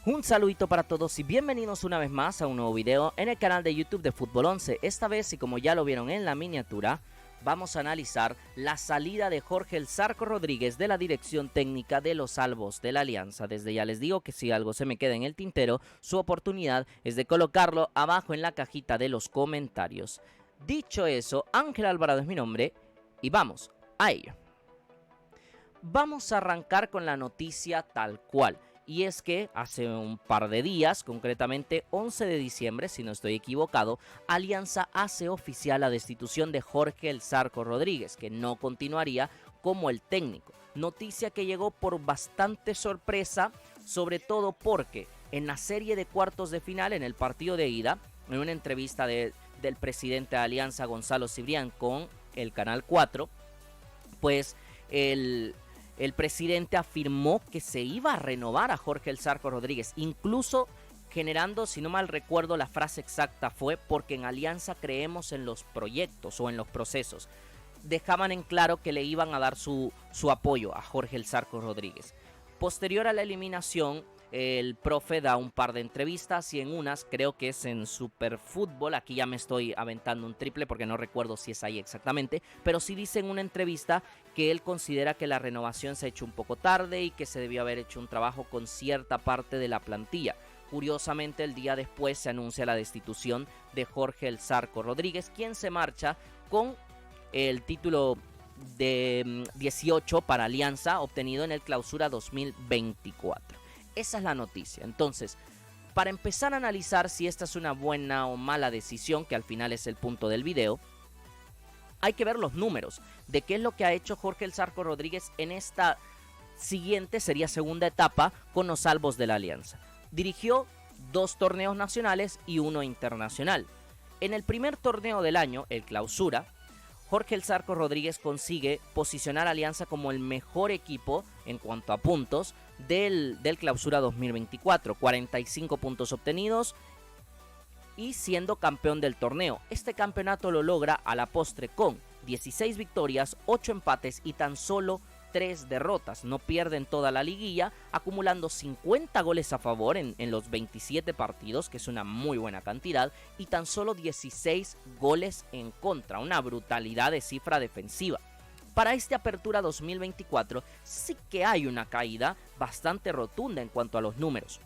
Un saludito para todos y bienvenidos una vez más a un nuevo video en el canal de YouTube de Fútbol 11. Esta vez, y como ya lo vieron en la miniatura, vamos a analizar la salida de Jorge El Zarco Rodríguez de la dirección técnica de los Albos de la Alianza. Desde ya les digo que si algo se me queda en el tintero, su oportunidad es de colocarlo abajo en la cajita de los comentarios. Dicho eso, Ángel Alvarado es mi nombre y vamos a ello. Vamos a arrancar con la noticia tal cual. Y es que hace un par de días, concretamente 11 de diciembre, si no estoy equivocado, Alianza hace oficial la destitución de Jorge El Zarco Rodríguez, que no continuaría como el técnico. Noticia que llegó por bastante sorpresa, sobre todo porque en la serie de cuartos de final, en el partido de ida, en una entrevista del presidente de Alianza, Gonzalo Cibrián, con el Canal 4, pues el presidente afirmó que se iba a renovar a Jorge El Zarco Rodríguez, incluso generando, si no mal recuerdo, la frase exacta fue: porque en Alianza creemos en los proyectos o en los procesos. Dejaban en claro que le iban a dar su apoyo a Jorge El Zarco Rodríguez. Posterior a la eliminación, el profe da un par de entrevistas y en unas, creo que es en Superfútbol, aquí ya me estoy aventando un triple porque no recuerdo si es ahí exactamente, pero sí dice en una entrevista que él considera que la renovación se ha hecho un poco tarde y que se debió haber hecho un trabajo con cierta parte de la plantilla. Curiosamente, el día después se anuncia la destitución de Jorge El Zarco Rodríguez, quien se marcha con el título de 18 para Alianza, obtenido en el Clausura 2024. Esa es la noticia. Entonces, para empezar a analizar si esta es una buena o mala decisión, que al final es el punto del video, hay que ver los números de qué es lo que ha hecho Jorge El Zarco Rodríguez en esta siguiente, sería segunda etapa, con los Albos de la Alianza. Dirigió 2 torneos nacionales y 1 internacional. En el primer torneo del año, el Clausura, Jorge El Zarco Rodríguez consigue posicionar a Alianza como el mejor equipo en cuanto a puntos del Clausura 2024. 45 puntos obtenidos y siendo campeón del torneo. Este campeonato lo logra a la postre con 16 victorias, 8 empates y tan solo 3 derrotas. No pierden toda la liguilla, acumulando 50 goles a favor en los 27 partidos, que es una muy buena cantidad, y tan solo 16 goles en contra, una brutalidad de cifra defensiva. Para esta apertura 2024 sí que hay una caída bastante rotunda en cuanto a los números,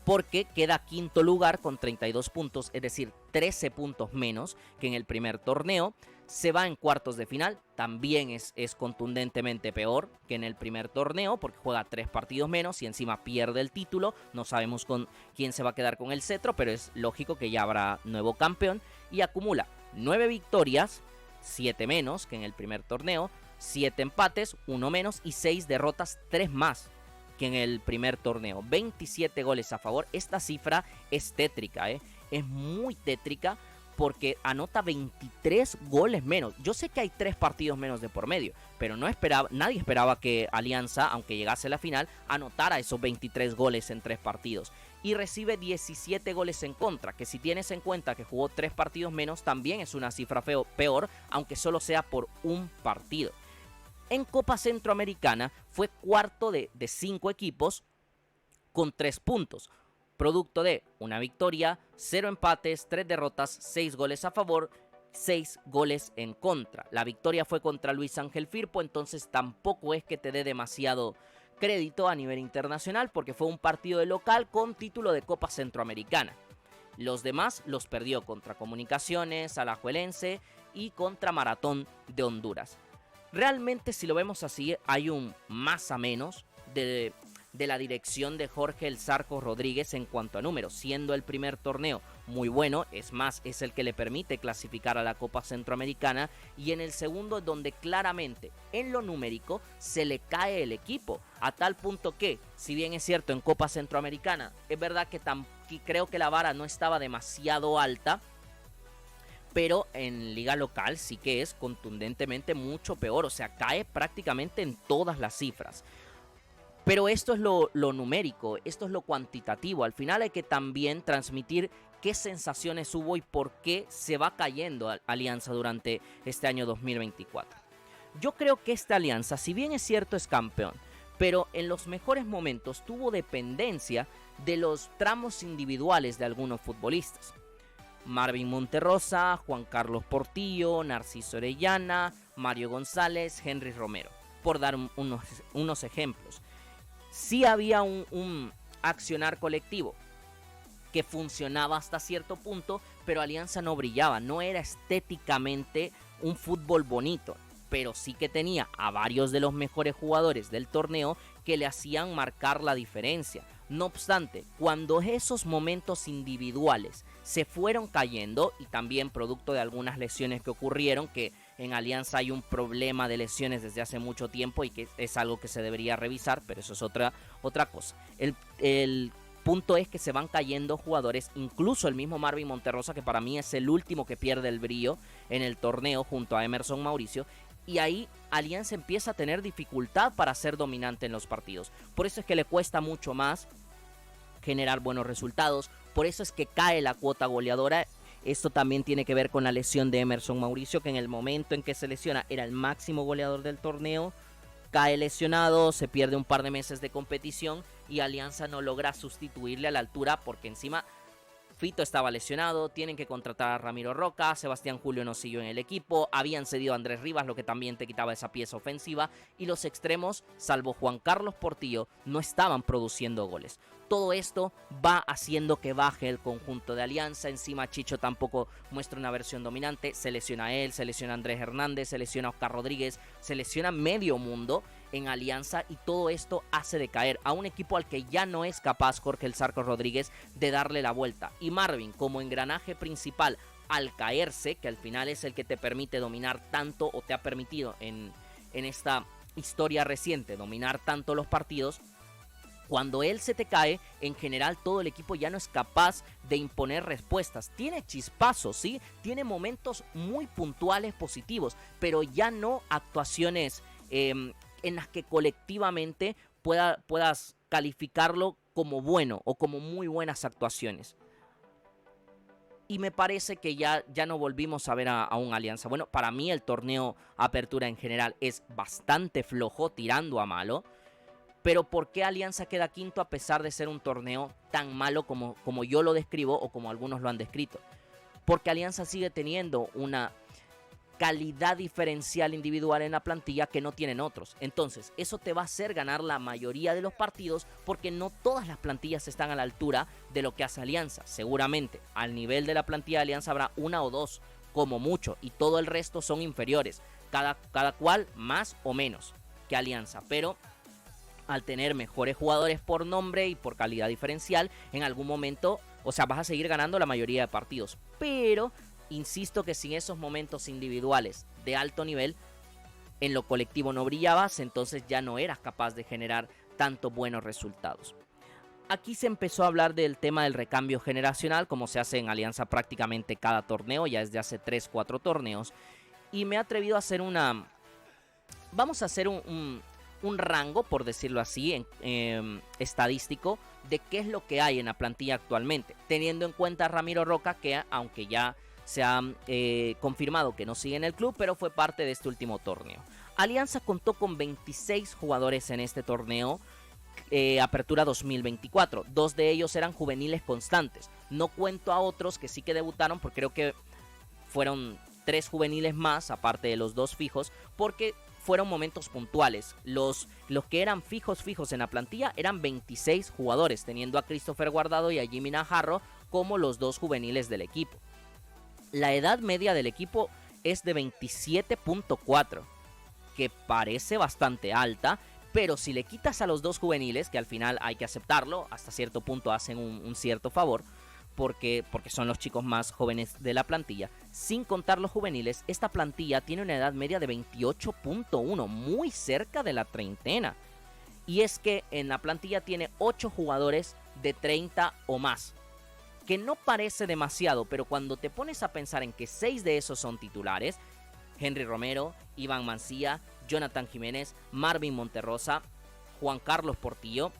porque queda quinto lugar con 32 puntos, es decir, 13 puntos menos que en el primer torneo. Se va en cuartos de final, también es contundentemente peor que en el primer torneo, porque juega 3 partidos menos y encima pierde el título. No sabemos con quién se va a quedar con el cetro, pero es lógico que ya habrá nuevo campeón. Y acumula 9 victorias, 7 menos que en el primer torneo, 7 empates, 1 menos y 6 derrotas, 3 más que en el primer torneo. 27 goles a favor. Esta cifra es tétrica, es muy tétrica, porque anota 23 goles menos. Yo sé que hay 3 partidos menos de por medio, pero nadie esperaba que Alianza, aunque llegase a la final, anotara esos 23 goles en 3 partidos. Y recibe 17 goles en contra, que si tienes en cuenta que jugó 3 partidos menos, también es una cifra peor, aunque solo sea por un partido. En Copa Centroamericana fue cuarto de 5 equipos con 3 puntos. Producto de una victoria, 0 empates, 3 derrotas, 6 goles a favor, 6 goles en contra. La victoria fue contra Luis Ángel Firpo, entonces tampoco es que te dé demasiado crédito a nivel internacional, porque fue un partido de local con título de Copa Centroamericana. Los demás los perdió contra Comunicaciones, Alajuelense y contra Maratón de Honduras. Realmente, si lo vemos así, hay un más a menos de la dirección de Jorge El Zarco Rodríguez en cuanto a números, siendo el primer torneo muy bueno, es más, es el que le permite clasificar a la Copa Centroamericana, y en el segundo donde claramente en lo numérico se le cae el equipo, a tal punto que, si bien es cierto en Copa Centroamericana, es verdad que creo que la vara no estaba demasiado alta, pero en liga local sí que es contundentemente mucho peor, o sea, cae prácticamente en todas las cifras. Pero esto es lo numérico, esto es lo cuantitativo. Al final hay que también transmitir qué sensaciones hubo y por qué se va cayendo Alianza durante este año 2024. Yo creo que esta Alianza, si bien es cierto es campeón, pero en los mejores momentos tuvo dependencia de los tramos individuales de algunos futbolistas. Marvin Monterrosa, Juan Carlos Portillo, Narciso Orellana, Mario González, Henry Romero, por dar unos ejemplos. Sí había un accionar colectivo que funcionaba hasta cierto punto, pero Alianza no brillaba, no era estéticamente un fútbol bonito, pero sí que tenía a varios de los mejores jugadores del torneo que le hacían marcar la diferencia. No obstante, cuando esos momentos individuales se fueron cayendo, y también producto de algunas lesiones que ocurrieron, que en Alianza hay un problema de lesiones desde hace mucho tiempo y que es algo que se debería revisar, pero eso es otra cosa. El punto es que se van cayendo jugadores, incluso el mismo Marvin Monterrosa, que para mí es el último que pierde el brillo en el torneo junto a Emerson Mauricio, y ahí Alianza empieza a tener dificultad para ser dominante en los partidos. Por eso es que le cuesta mucho más generar buenos resultados, por eso es que cae la cuota goleadora. Esto también tiene que ver con la lesión de Emerson Mauricio, que en el momento en que se lesiona era el máximo goleador del torneo, cae lesionado, se pierde un par de meses de competición y Alianza no logra sustituirle a la altura, porque encima Fito estaba lesionado, tienen que contratar a Ramiro Roca, Sebastián Julio no siguió en el equipo, habían cedido a Andrés Rivas, lo que también te quitaba esa pieza ofensiva, y los extremos, salvo Juan Carlos Portillo, no estaban produciendo goles. Todo esto va haciendo que baje el conjunto de Alianza. Encima Chicho tampoco muestra una versión dominante, se lesiona él, se lesiona Andrés Hernández, se lesiona Oscar Rodríguez, se lesiona medio mundo en Alianza, y todo esto hace decaer a un equipo al que ya no es capaz Jorge el Zarco Rodríguez de darle la vuelta. Y Marvin, como engranaje principal, al caerse, que al final es el que te permite dominar tanto, o te ha permitido en esta historia reciente dominar tanto los partidos, cuando él se te cae, en general todo el equipo ya no es capaz de imponer respuestas. Tiene chispazos, ¿sí? Tiene momentos muy puntuales positivos, pero ya no actuaciones en las que colectivamente puedas calificarlo como bueno o como muy buenas actuaciones. Y me parece que ya no volvimos a ver a un Alianza. Bueno, para mí el torneo Apertura en general es bastante flojo, tirando a malo. Pero ¿por qué Alianza queda quinto a pesar de ser un torneo tan malo como yo lo describo o como algunos lo han descrito? Porque Alianza sigue teniendo una calidad diferencial individual en la plantilla que no tienen otros. Entonces, eso te va a hacer ganar la mayoría de los partidos, porque no todas las plantillas están a la altura de lo que hace Alianza. Seguramente, al nivel de la plantilla de Alianza habrá una o dos, como mucho, y todo el resto son inferiores. Cada cual más o menos que Alianza, pero al tener mejores jugadores por nombre y por calidad diferencial, en algún momento, vas a seguir ganando la mayoría de partidos. Pero insisto que sin esos momentos individuales de alto nivel, en lo colectivo no brillabas, entonces ya no eras capaz de generar tanto buenos resultados. Aquí se empezó a hablar del tema del recambio generacional, como se hace en Alianza prácticamente cada torneo, ya desde hace 3-4 torneos. Y me he atrevido a hacer vamos a hacer un rango, por decirlo así, estadístico, de qué es lo que hay en la plantilla actualmente, teniendo en cuenta a Ramiro Roca, que aunque ya se ha confirmado que no sigue en el club, pero fue parte de este último torneo. Alianza contó con 26 jugadores en este torneo, Apertura 2024. 2 de ellos eran juveniles constantes. No cuento a otros que sí que debutaron, porque creo que fueron 3 juveniles más, aparte de los 2 fijos, porque fueron momentos puntuales. Los que eran fijos en la plantilla eran 26 jugadores, teniendo a Christopher Guardado y a Jimmy Najarro como los 2 juveniles del equipo. La edad media del equipo es de 27.4, que parece bastante alta, pero si le quitas a los 2 juveniles, que al final hay que aceptarlo, hasta cierto punto hacen un cierto favor, porque son los chicos más jóvenes de la plantilla, sin contar los juveniles, esta plantilla tiene una edad media de 28.1, muy cerca de la treintena. Y es que en la plantilla tiene 8 jugadores de 30 o más, que no parece demasiado, pero cuando te pones a pensar en que 6 de esos son titulares, Henry Romero, Iván Mancilla, Jonathan Jiménez, Marvin Monterrosa, Juan Carlos Portillo,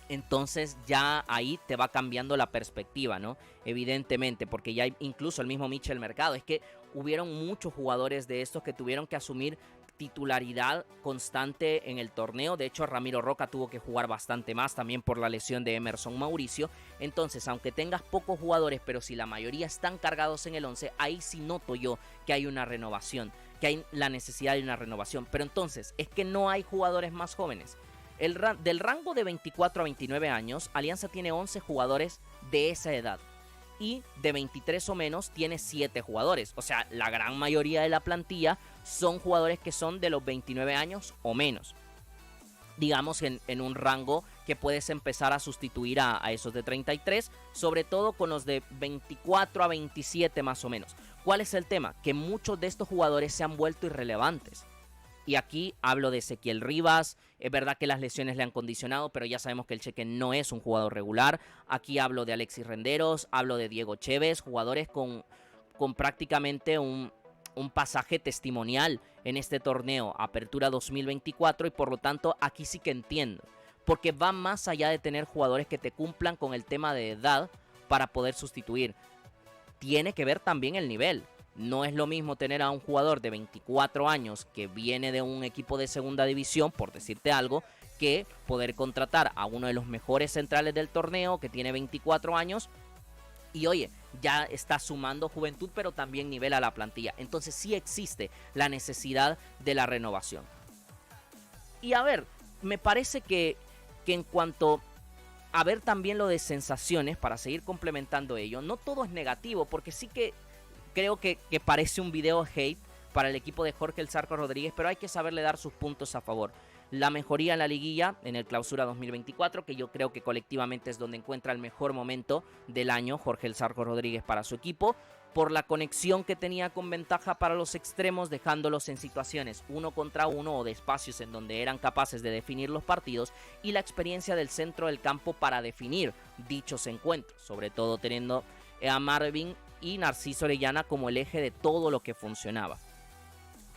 entonces ya ahí te va cambiando la perspectiva, ¿no? Evidentemente, porque ya hay incluso el mismo Michel Mercado. Es que hubieron muchos jugadores de estos que tuvieron que asumir titularidad constante en el torneo. De hecho, Ramiro Roca tuvo que jugar bastante más también por la lesión de Emerson Mauricio. Entonces, aunque tengas pocos jugadores, pero si la mayoría están cargados en el 11, ahí sí noto yo que hay una renovación, que hay la necesidad de una renovación. Pero entonces, es que no hay jugadores más jóvenes. Del rango de 24 a 29 años, Alianza tiene 11 jugadores de esa edad. Y de 23 o menos tiene 7 jugadores. O sea, la gran mayoría de la plantilla son jugadores que son de los 29 años o menos. Digamos en un rango que puedes empezar a sustituir a esos de 33, sobre todo con los de 24 a 27 más o menos. ¿Cuál es el tema? Que muchos de estos jugadores se han vuelto irrelevantes. Y aquí hablo de Ezequiel Rivas. Es verdad que las lesiones le han condicionado, pero ya sabemos que el Cheque no es un jugador regular. Aquí hablo de Alexis Renderos, hablo de Diego Chévez, jugadores con prácticamente un pasaje testimonial en este torneo, Apertura 2024, y por lo tanto aquí sí que entiendo. Porque va más allá de tener jugadores que te cumplan con el tema de edad para poder sustituir. Tiene que ver también el nivel. No es lo mismo tener a un jugador de 24 años que viene de un equipo de segunda división, por decirte algo, que poder contratar a uno de los mejores centrales del torneo que tiene 24 años y oye, ya está sumando juventud, pero también nivel a la plantilla. Entonces sí existe la necesidad de la renovación. Y a ver, me parece que en cuanto a ver también lo de sensaciones, para seguir complementando ello, no todo es negativo, porque sí que creo que parece un video hate para el equipo de Jorge El Zarco Rodríguez, pero hay que saberle dar sus puntos a favor. La mejoría en la liguilla, en el clausura 2024, que yo creo que colectivamente es donde encuentra el mejor momento del año Jorge El Zarco Rodríguez para su equipo, por la conexión que tenía con ventaja para los extremos, dejándolos en situaciones 1 contra 1 o de espacios en donde eran capaces de definir los partidos, y la experiencia del centro del campo para definir dichos encuentros, sobre todo teniendo a Marvin y Narciso Orellana como el eje de todo lo que funcionaba.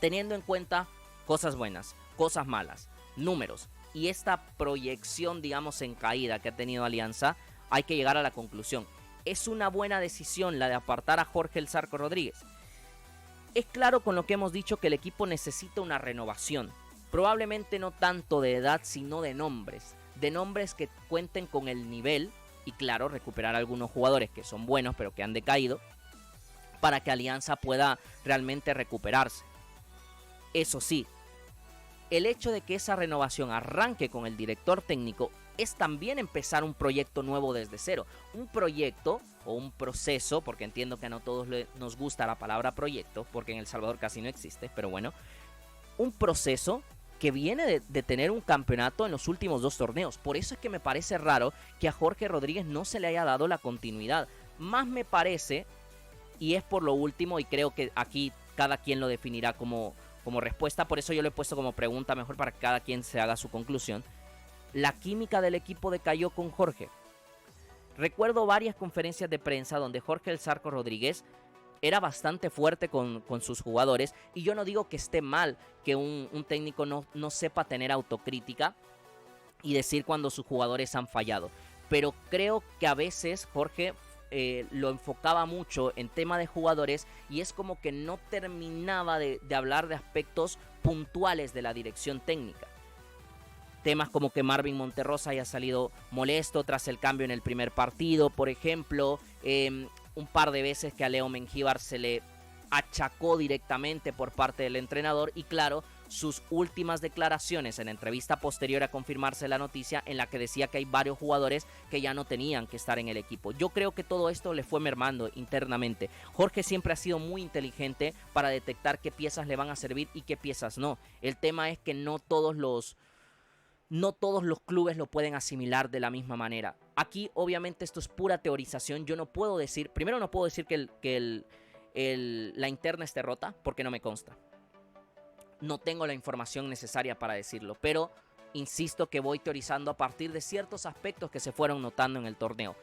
Teniendo en cuenta cosas buenas, cosas malas, números y esta proyección, digamos, en caída que ha tenido Alianza, hay que llegar a la conclusión. ¿Es una buena decisión la de apartar a Jorge El Zarco Rodríguez? Es claro con lo que hemos dicho que el equipo necesita una renovación. Probablemente no tanto de edad, sino de nombres que cuenten con el nivel. Y claro, recuperar algunos jugadores que son buenos pero que han decaído para que Alianza pueda realmente recuperarse. Eso sí, el hecho de que esa renovación arranque con el director técnico es también empezar un proyecto nuevo desde cero. Un proyecto o un proceso, porque entiendo que a no todos nos gusta la palabra proyecto, porque en El Salvador casi no existe, pero bueno, un proceso que viene de tener un campeonato en los últimos 2 torneos. Por eso es que me parece raro que a Jorge Rodríguez no se le haya dado la continuidad. Más me parece, y es por lo último, y creo que aquí cada quien lo definirá como respuesta, por eso yo lo he puesto como pregunta mejor para que cada quien se haga su conclusión. La química del equipo decayó con Jorge. Recuerdo varias conferencias de prensa donde Jorge El Zarco Rodríguez era bastante fuerte con sus jugadores, y yo no digo que esté mal que un técnico no sepa tener autocrítica y decir cuando sus jugadores han fallado, pero creo que a veces Jorge lo enfocaba mucho en tema de jugadores y es como que no terminaba de hablar de aspectos puntuales de la dirección técnica. Temas como que Marvin Monterrosa haya salido molesto tras el cambio en el primer partido, por ejemplo, un par de veces que a Leo Mengíbar se le achacó directamente por parte del entrenador, y claro, sus últimas declaraciones en entrevista posterior a confirmarse la noticia, en la que decía que hay varios jugadores que ya no tenían que estar en el equipo. Yo creo que todo esto le fue mermando internamente. Jorge siempre ha sido muy inteligente para detectar qué piezas le van a servir y qué piezas no. El tema es que no todos los clubes lo pueden asimilar de la misma manera. Aquí obviamente esto es pura teorización. Yo no puedo decir, primero no puedo decir que la interna esté rota, porque no me consta. No tengo la información necesaria para decirlo, pero insisto que voy teorizando a partir de ciertos aspectos que se fueron notando en el torneo.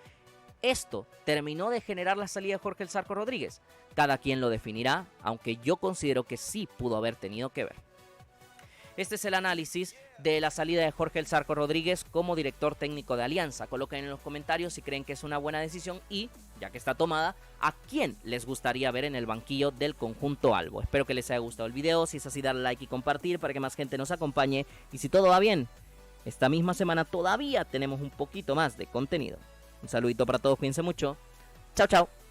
¿Esto terminó de generar la salida de Jorge El Zarco Rodríguez? Cada quien lo definirá, aunque yo considero que sí pudo haber tenido que ver. Este es el análisis de la salida de Jorge El Zarco Rodríguez como director técnico de Alianza. Coloquen en los comentarios si creen que es una buena decisión y, ya que está tomada, a quién les gustaría ver en el banquillo del conjunto albo. Espero que les haya gustado el video, si es así darle like y compartir para que más gente nos acompañe, y si todo va bien, esta misma semana todavía tenemos un poquito más de contenido. Un saludito para todos, cuídense mucho. Chao, chao.